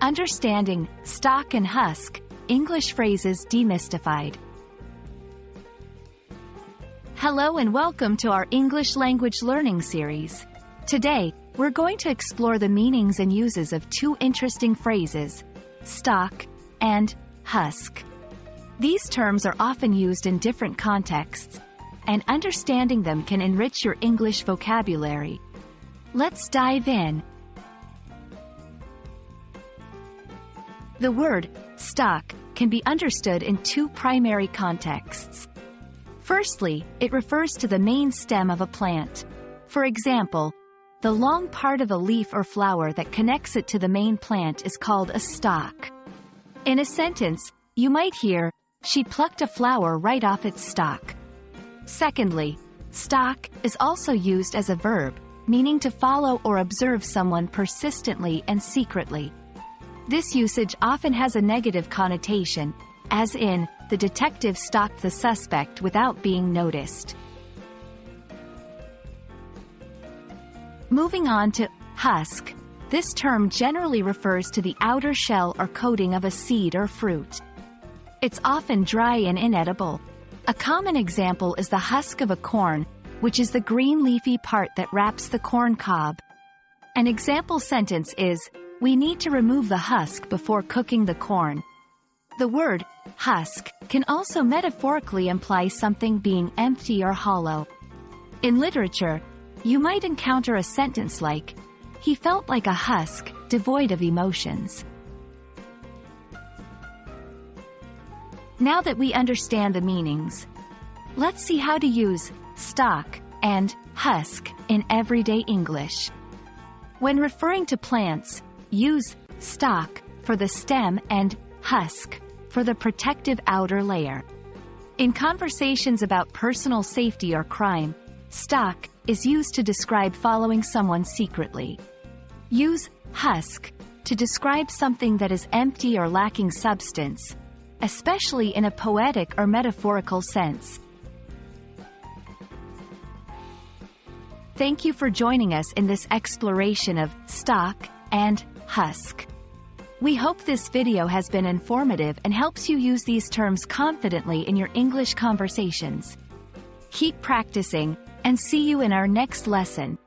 Understanding Stalk and Husk, English phrases demystified. Hello and welcome to our English language learning series. Today, we're going to explore the meanings and uses of two interesting phrases, stalk and husk. These terms are often used in different contexts, and understanding them can enrich your English vocabulary. Let's dive in. The word stalk can be understood in two primary contexts. Firstly, it refers to the main stem of a plant. For example, the long part of a leaf or flower that connects it to the main plant is called a stalk. In a sentence, you might hear, "She plucked a flower right off its stalk." Secondly, stalk is also used as a verb, meaning to follow or observe someone persistently and secretly. This usage often has a negative connotation, as in, the detective stalked the suspect without being noticed. Moving on to husk, this term generally refers to the outer shell or coating of a seed or fruit. It's often dry and inedible. A common example is the husk of a corn, which is the green leafy part that wraps the corn cob. An example sentence is, "We need to remove the husk before cooking the corn." The word husk can also metaphorically imply something being empty or hollow. In literature, you might encounter a sentence like, "He felt like a husk, devoid of emotions." Now that we understand the meanings, let's see how to use stalk and husk in everyday English. When referring to plants, use stalk for the stem and husk for the protective outer layer. In conversations about personal safety or crime, stalk is used to describe following someone secretly. Use husk to describe something that is empty or lacking substance, especially in a poetic or metaphorical sense. Thank you for joining us in this exploration of stalk and husk. We hope this video has been informative and helps you use these terms confidently in your English conversations. Keep practicing, and see you in our next lesson.